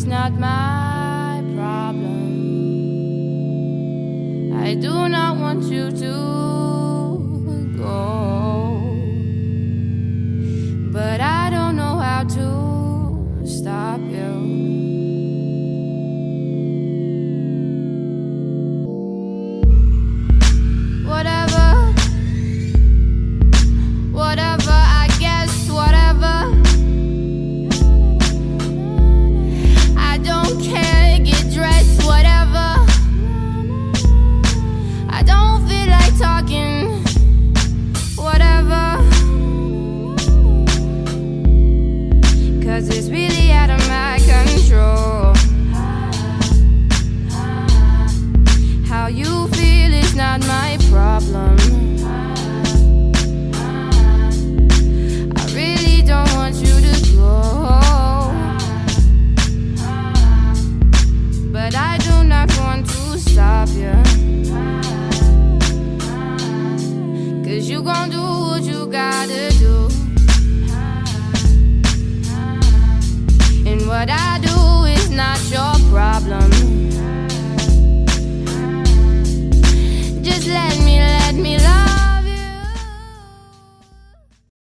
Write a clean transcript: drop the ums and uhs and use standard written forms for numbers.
not my problem. I do not want you to go, but I don't know how to stop you. Whatever, I guess, whatever. I don't care, get dressed, whatever. I don't feel like talking, whatever. 'Cause it's really out of my control. How you feel is not my problem. Don't want you to go, but I do not want to stop you. 'Cause you gon' do what you gotta do, and what I do is not your problem. Just let me